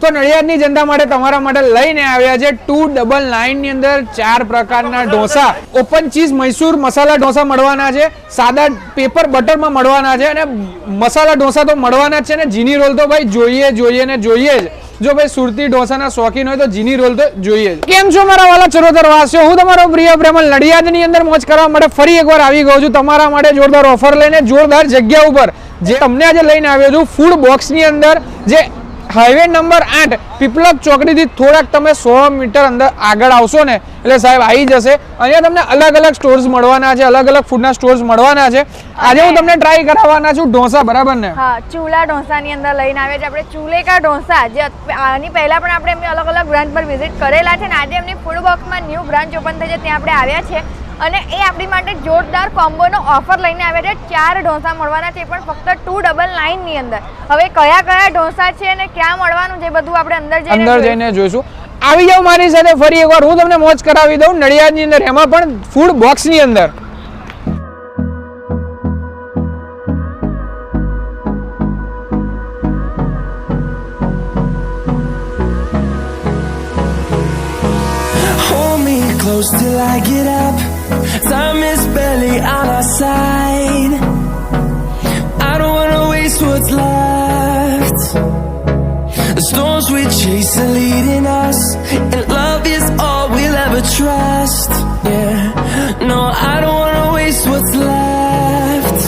તો નડિયાદની જનતા માટે તમારા માટે લઈને આવ્યા છે 299 ની અંદર 4 પ્રકારના ઢોસા. ઓપન ચીઝ મૈસૂર મસાલા ઢોસા મળવાના છે, સાદા પેપર બટરમાં મળવાના છે અને મસાલા ઢોસા તો મળવાના જ છે ને જીની રોલ તો ભાઈ જોઈએ ને જોઈએ જ. જો ભાઈ સુરતી ઢોસાના શોખીન હોય તો જીની રોલ તો જોઈએ જ. કેમ છો મારા વાલા ચરોતર વાસીઓ, હું તમારો પ્રિય પ્રેમલ નડિયાદની અંદર મોજ કરવા માટે ફરી એકવાર આવી ગયો છું તમારા માટે જોરદાર ઓફર લઈને, જોરદાર જગ્યા ઉપર જે તમને આજે લઈને આવ્યો છું ફૂડ બોક્સની અંદર, જે હાઈવે નંબર 8 પીપલક ચોકડીથી થોડાક તમે 100 મીટર અંદર આગળ આવશો ને એટલે સાહેબ આવી જશે. અહીંયા તમને અલગ અલગ સ્ટોર્સ મળવાના છે, અલગ અલગ ફૂડના સ્ટોર્સ મળવાના છે. આજે હું તમને ટ્રાય કરાવવાના છું ઢોસા, બરાબર ને? હા, ચૂલા ઢોસાની અંદર લઈને આવ્યા છે આપણે ચૂલેકા ઢોસા, જે આની પહેલા પણ આપણે એમની અલગ અલગ બ્રાન્ચ પર વિઝિટ કરેલા છે ને આજે એમની ફૂડ બોક્સમાં ન્યૂ બ્રાન્ચ ઓપન થઈ છે, ત્યાં આપણે આવ્યા છે અને એ આપણી માટે જોરદાર કોમ્બોનો ઓફર લઈને આવ્યા છે. 4 ઢોસા મળવાના છે પણ ફક્ત 299 ની અંદર. હવે કયા ઢોસા છે અને ક્યાં મળવાનું છે બધું આપણે અંદર જઈને જોઈશું. આવી જાવ મારી સાથે ફરી એકવાર, હું તમને મોજ કરાવી દઉં નડિયાદની અંદર, એમાં પણ ફૂડ બોક્સની અંદર. Close till I get up. Time is barely on our side. I don't wanna waste what's left. The storms we chase are leading us, and love is all we'll ever trust. Yeah, no, I don't wanna waste what's left.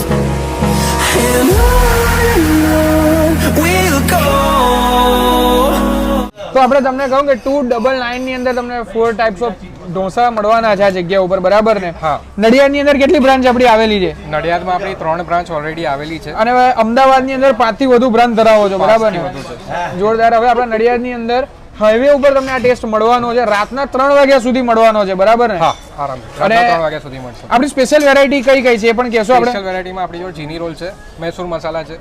And on we'll go. તો આપણે તમને કહું કે 299 ની અંદર તમને 4 types of dosa મળવાના છે આ જગ્યા ઉપર, બરાબર ને? હા. નડિયાદની અંદર કેટલી બ્રાન્ચ આપણી આવેલી છે? નડિયાદમાં આપણી 3 બ્રાન્ચ ઓલરેડી આવેલી છે અને અમદાવાદની અંદર 5 થી વધુ બ્રાન્ચ ધરાવો છો, બરાબર ને? જોરદાર. હવે આપણા નડિયાદની અંદર હાઈવે ઉપર તમને આ ટેસ્ટ મળવાનો છે, રાતના 3 વાગ્યા સુધી મળવાનો છે, બરાબર ને? હા, આરામ. રાતના 3 વાગ્યા સુધી મળશે. આપણી સ્પેશિયલ વેરાયટી કઈ કઈ છે એ પણ કહેશો આપણે? સ્પેશિયલ વેરાયટીમાં આપણી જોડે જીની રોલ છે, મૈસૂર મસાલા છે,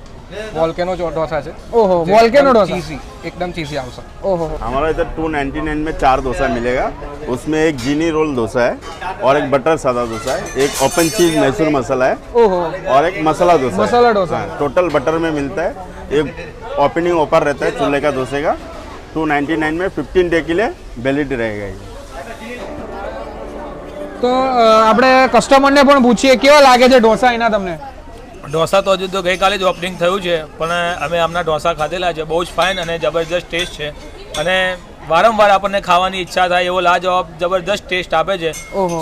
वोल्केनो ढोसा है। ओहो, वोल्केनो डोसा चीज़ी, एकदम चीज़ी आवश्यक। ओहो, हमारा इधर 299 में 4 डोसा मिलेगा। उसमें एक जीनी रोल डोसा है और एक बटर सादा डोसा है, एक ओपन चीज मैसूर मसाला है, ओहो, और एक मसाला डोसा। मसाला डोसा टोटल बटर में मिलता है। एक ओपनिंग ऑफर रहता है चूल्हे का डोसे का। 299 में 15 डे के लिए वैलिड रहेगा। तो આપણે કસ્ટમરને પણ પૂછીએ કેવા લાગે છે ઢોસા એના તમને? ઢોસા તો હજુ તો ગઈકાલે જ ઓપનિંગ થયું છે, પણ અમે આમના ઢોસા ખાધેલા છે, બહુ જ ફાઇન અને જબરજસ્ત ટેસ્ટ છે અને વારંવાર આપણને ખાવાની ઈચ્છા થાય એવો લાજવાબ જબરદસ્ત ટેસ્ટ આપે છે।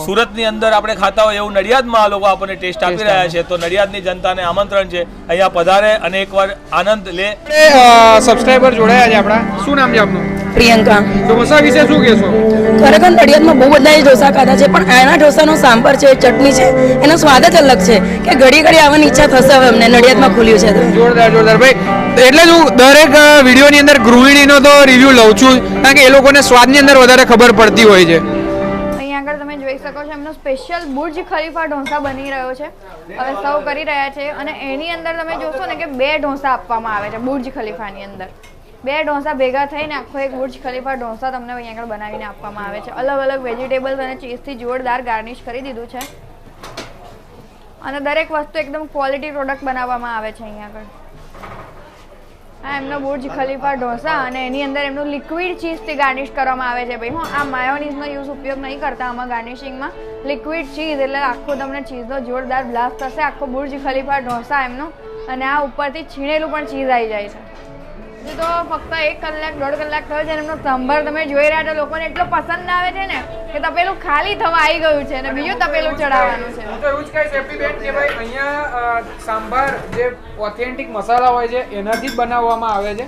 સુરતની અંદર આપણે ખાતા હોય એવું નડિયાદમાં આ લોકો આપણને ટેસ્ટ આપી રહ્યા છે, તો નડિયાદની જનતાને આમંત્રણ છે અહીંયા પધારે અને એકવાર આનંદ લે। સબસ્ક્રાઇબર જોડાયા છે આપણા, શું નામ છે આપનું? પ્રિયંકા। ઢોસા વિશે શું કહેશો? ખરેખર નડિયાદમાં બહુ બધા ઢોસા ખાધા છે, પણ આના ઢોસાનો સાંભાર છે, ચટણી છે, એનો સ્વાદ જ અલગ છે કે ઘડી ઘડી આવવાની ઈચ્છા થશે હવે અમને નડિયાદમાં ખુલ્યું છે તો। જોરદાર જોરદાર ભાઈ, એટલે જ હું દરેક વિડીયોની અંદર ગૃહિણીનો તો રિવ્યુ લઉં છું કારણ કે એ લોકોને સ્વાદની અંદર વધારે ખબર પડતી હોય છે। અહીંયા આગળ તમે જોઈ શકો છો એમનો સ્પેશિયલ બુર્જ ખલીફા ઢોસા બની રહ્યો છે, હવે સર્વ કરી રહ્યા છે અને એની અંદર તમે જોશો ને કે 2 ઢોસા આપવામાં આવે છે બુર્જ ખલીફાની અંદર। 2 ઢોસા ભેગા થઈને આખો એક બુર્જ ખલીફા ઢોસા તમને અહીંયા આગળ બનાવીને આપવામાં આવે છે। અલગ અલગ વેજીટેબલ્સ અને ચીઝથી જોરદાર ગાર્નિશ કરી દીધું છે અને દરેક વસ્તુ એકદમ ક્વોલિટી પ્રોડક્ટ બનાવવામાં આવે છે અહીંયા આગળ। આ એમનો બુર્જ ખલીફા ઢોસા અને એની અંદર એમનું લિક્વિડ ચીઝથી ગાર્નિશ કરવામાં આવે છે ભાઈ। હું આ માયોનીઝનો ઉપયોગ નહીં કરતા આમાં ગાર્નિશિંગમાં, લિક્વિડ ચીઝ એટલે આખો તમને ચીઝનો જોરદાર બ્લાસ્ટ થશે આખો બુર્જ ખલીફા ઢોસા એમનો, અને આ ઉપરથી છીણેલું પણ ચીઝ આવી જાય છે। તો ફક્ત 1 કલાક 1.5 કલાક થયો છે, એમનો સંભાર તમે જોઈ રહ્યા છો, લોકોને એટલો પસંદ આવે છે ને કે તપેલું ખાલી થવા આવી ગયું છે અને બીજું તપેલું ચડાવવાનું છે। તો એવું જ કહીશ એફબીબેન કે ભાઈ અહીંયા સાંભાર જે ઓથેન્ટિક મસાલા હોય છે એનાથી જ બનાવવામાં આવે છે,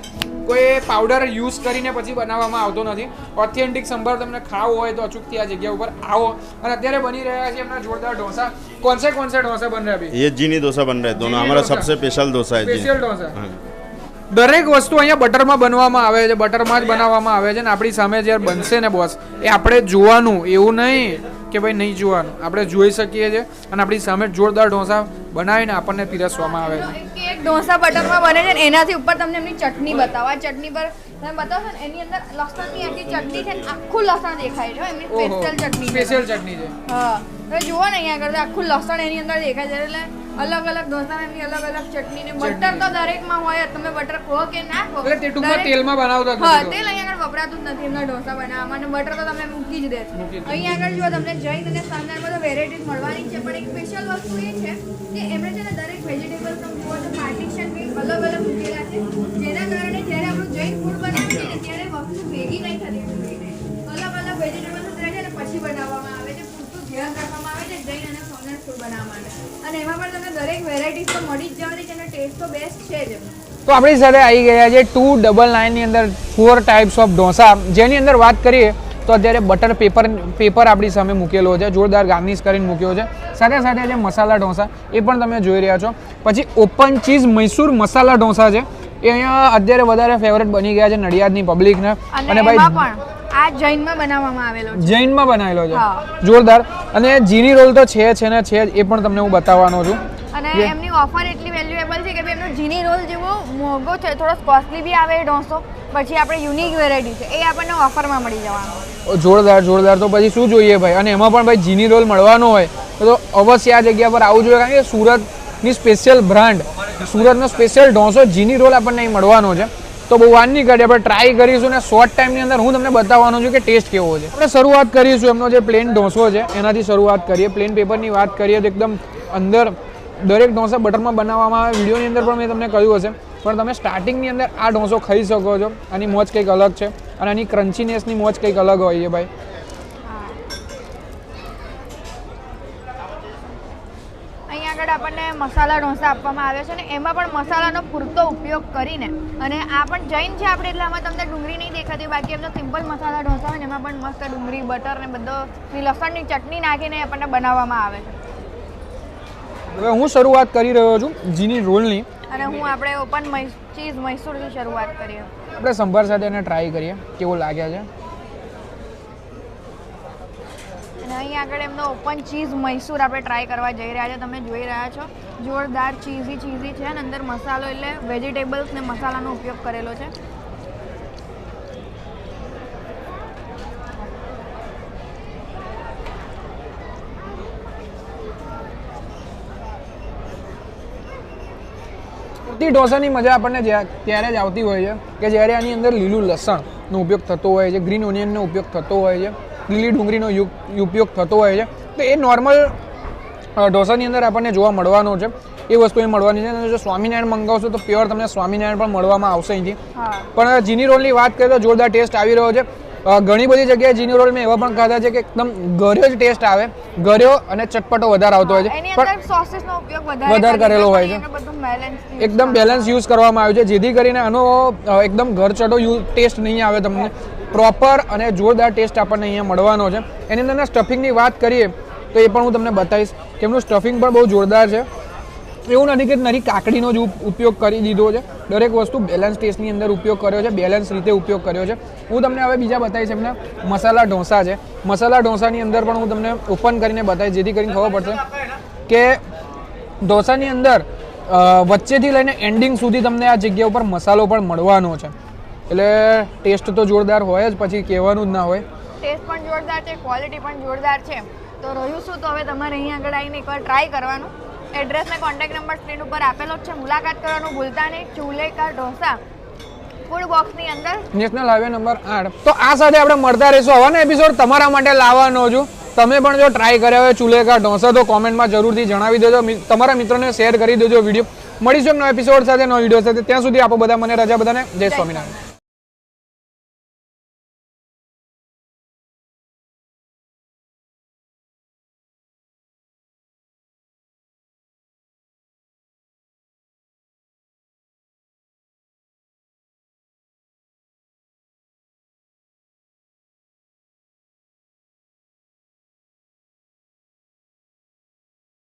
કોઈ પાવડર યુઝ કરીને પછી બનાવવામાં આવતો નથી। ઓથેન્ટિક સંભાર તમને ખાવો હોય તો અચૂકથી આ જગ્યા ઉપર આવો। અને અત્યારે બની રહ્યા છે એમના જોરદાર ઢોસા। कौन से ढोसा बन रहे हैं अभी? ये जीनी डोसा बन रहा है दोनों, हमारा सबसे स्पेशल डोसा है। स्पेशल डोसा દરેક વસ્તુ અહીંયા બટરમાં બનવામાં આવે છે, બટરમાં જ બનાવવામાં આવે છે ને આપણી સામે જ્યારે બનશે ને બોસ એ આપણે જોવાનું, એવું નહીં કે ભાઈ નહીં જોવાનું, આપણે જોઈ શકીએ છીએ અને આપણી સામે જોરદાર ઢોસા બનાવીને આપણને પીરસવામાં આવે છે। એક ઢોસા બટરમાં બને છે ને એનાથી ઉપર તમને એમની ચટણી બતાવો, આ ચટણી પર તમે બતાવો ને એની અંદર લસણની આખી ચટણી છે, આખું લસણ દેખાય છે, એમની સ્પેશિયલ ચટણી છે। હા, તમે જુઓ ને અહીંયા આગળ આખું લસણ એની અંદર દેખાય છે, એટલે અલગ અલગ ઢોસામાં એમની અલગ અલગ ચટણી ને બટર તો દરેકમાં હોય જ. તમે બટર ખો કે ના ખો, એટલે તે ટૂંકમાં તેલમાં બનાવતા જ હા, નથી. તેલ અહીંયા આગળ વપરાતું જ નથી એમના ઢોસા બનાવવામાં, અને બટર તો તમને મૂકી જ દે છે. અહીંયા આગળ જો તમને જૈન અને શાનદારમાં તો વેરાયટીઝ મળવાની છે, પણ એક સ્પેશિયલ વસ્તુ એ છે કે એમણે છે ને દરેક વેજીટેબલ તમે જુઓ તો પાર્ટીશન કંઈક અલગ અલગ મૂકેલા છે, જેના કારણે જ્યારે આપણું જૈન ફૂડ બનાવીએ ને ત્યારે વસ્તુ ભેગી નહીં થતી મૂકીને. અલગ અલગ વેજીટેબલ્સ રહે છે અને પછી બનાવવામાં આવે છે. પૂરતું ધ્યાન રાખવામાં આવે છે જૈન અને સોનલ ફૂડ બનાવવા માટે, અને એમાં પણ તમને દરેક વેરાયટીઝ તો મળી જ જવાની છે અને ટેસ્ટ તો બેસ્ટ છે જ એમનો. તો આપણી સાથે આવી ગયા છે 299 ની અંદર 4 ટાઈપ્સ ઓફ ઢોસા, જેની અંદર વાત કરીએ તો અત્યારે બટર પેપર આપણી સામે મૂકેલો છે, જોરદાર ગાર્નિશ કરીને મૂક્યો છે. સાથે સાથે જે મસાલા ઢોસા એ પણ તમે જોઈ રહ્યા છો. પછી ઓપન ચીઝ મૈસૂર મસાલા ઢોસા છે, એ અહીંયા અત્યારે વધારે ફેવરેટ બની ગયા છે નડિયાદની પબ્લિકને. અને એમાં પણ આ જૈનમાં બનાવવામાં આવેલો છે. જૈનમાં બનાવેલો છે, હા. જોરદાર. અને જીની રોલ તો છે ને છે જ, એ પણ તમને હું બતાવવાનો છું. અને એમની ઓફર એટલી વેલ્યુએબલ છે કે ભાઈ એમનો જીની રોલ જેવો મોંઘો છે, થોડો કોસ્ટલી બી આવે એ ઢોસો, પછી આપણે યુનિક વેરાયટી છે એ આપણને ઓફરમાં મળી જવાનો. જોરદાર. તો પછી શું જોઈએ ભાઈ, અને એમાં પણ ભાઈ જીની રોલ મળવાનો હોય તો અવશ્ય આ જગ્યા પર આવવું જોઈએ, કારણ કે સુરતની સ્પેશિયલ બ્રાન્ડ, સુરતનો સ્પેશિયલ ઢોસો જીની રોલ આપણને અહીં મળવાનો છે. તો બહુ વાર નહીં કાઢી, આપણે ટ્રાય કરીશું ને શોર્ટ ટાઈમની અંદર હું તમને બતાવવાનો છું કે ટેસ્ટ કેવો છે. આપણે શરૂઆત કરીશું એમનો જે પ્લેન ઢોસો છે એનાથી શરૂઆત કરીએ. પ્લેન પેપરની વાત કરીએ તો એકદમ અંદર દરેક ઢોસા બટરમાં બનાવવામાં આવે. વિડીયોની અંદર પણ મેં તમને કહ્યું હશે, પણ તમે સ્ટાર્ટિંગની અંદર આ ઢોસો ખાઈ શકો છો. આની મોજ કંઈક અલગ છે, અને આની ક્રન્ચીનેસની મોજ કંઈક અલગ હોય છે ભાઈ. અહીંયા આગળ આપણને મસાલા ઢોસા આપવામાં આવે છે, અને એમાં પણ મસાલાનો પૂરતો ઉપયોગ કરીને, અને આ પણ જૈન છે આપણે એટલે આમાં તમને ડુંગળી નહીં દેખાતી, બાકી એમનો સિમ્પલ મસાલા ઢોસા હોય ને એમાં પણ મસ્ત ડુંગળી, બટર ને બધો લસણની ચટણી નાખીને આપણને બનાવવામાં આવે છે. હવે હું શરૂઆત કરી રહ્યો છું જીની રોલની, અને હું આપણે ઓપન ચીઝ મૈસૂરથી શરૂઆત કરીએ. આપણે સંભાર સાથે એને ટ્રાય કરીએ કેવો લાગ્યા છે. અને અહીં આગળ એમનો ઓપન ચીઝ મૈસૂર આપણે ટ્રાય કરવા જઈ રહ્યા છે. તમે જોઈ રહ્યા છો જોરદાર ચીઝી છે, અને અંદર મસાલો એટલે વેજીટેબલ્સ ને મસાલાનો ઉપયોગ કરેલો છે. સુરતી ઢોસાની મજા આપણને ત્યારે જ આવતી હોય છે કે જ્યારે આની અંદર લીલું લસણનો ઉપયોગ થતો હોય છે, ગ્રીન ઓનિયનનો ઉપયોગ થતો હોય છે, લીલી ડુંગળીનો ઉપયોગ થતો હોય છે. તો એ નોર્મલ ઢોસાની અંદર આપણને જોવા મળવાનો છે, એ વસ્તુ એ મળવાની છે. અને જો સ્વામિનારાયણ મંગાવશો તો પ્યોર તમને સ્વામિનારાયણ પણ મળવામાં આવશે અહીંથી. પણ જીની રોલની વાત કરીએ તો જોરદાર ટેસ્ટ આવી રહ્યો છે. ઘણી બધી જગ્યાએ જીની રોલ મેં એવા પણ ખાધા છે કે એકદમ ગળ્યો જ ટેસ્ટ આવે, ગળ્યો અને ચટપટો વધારે આવતો હોય છે, પણ સોસીસનો ઉપયોગ વધારે કરેલો હોય છે. એકદમ બેલેન્સ યુઝ કરવામાં આવ્યું છે, જેથી કરીને આનો એકદમ ઘરચટો ટેસ્ટ નહીં આવે તમને, પ્રોપર અને જોરદાર ટેસ્ટ આપણને અહીંયા મળવાનો છે. એની અંદરના સ્ટફિંગની વાત કરીએ તો એ પણ હું તમને બતાવીશ કે એમનું સ્ટફિંગ પણ બહુ જોરદાર છે. એવું નથી કે નરી કાકડીનો જ ઉપયોગ કરી દીધો છે, દરેક વસ્તુ બેલેન્સ ટેસ્ટની અંદર ઉપયોગ કર્યો છે, બેલેન્સ રીતે ઉપયોગ કર્યો છે. હું તમને હવે બીજા બતાવીશ એમના મસાલા ઢોસા છે. મસાલા ઢોસાની અંદર પણ હું તમને ઓપન કરીને બતાવીશ, જેથી કરીને ખબર પડશે કે ઢોસાની અંદર વચ્ચેથી લઈને એન્ડિંગ સુધી તમને આ જગ્યા ઉપર મસાલો પણ મળવાનો છે. એટલે ટેસ્ટ તો જોરદાર હોય જ, પછી કહેવાનું જ ના હોય. ટેસ્ટ પણ જોરદાર છે, ક્વોલિટી પણ જોરદાર છે. તો રહ્યું શું, તો હવે તમારે અહીં આગળ આવીને એકવાર ટ્રાય કરવાનું. એડ્રેસ ને કોન્ટેક્ટ નંબર સ્ક્રીન ઉપર આપેલો જ છે, મુલાકાત કરવાનું ભૂલતા નહીં. ચૂલેકા ઢોસા ફૂડ બોક્સની અંદર, નેશનલ હાઈવે નંબર 8. તો આ સાથે આપણે મળતા રહીશું. હવાનો એપિસોડ તમારા માટે લાવવાનો છું. તમે પણ જો ટ્રાય કર્યા હોય ચૂલેકા ઢોસા તો કોમેન્ટમાં જરૂરથી જણાવી દેજો, તમારા મિત્રોને શેર કરી દેજો વિડીયો. મળીશું એક નવો એપિસોડ સાથે, નવો વિડીયો સાથે. ત્યાં સુધી આપો બધા મને રજા, બધાને જય સ્વામિનારાયણ.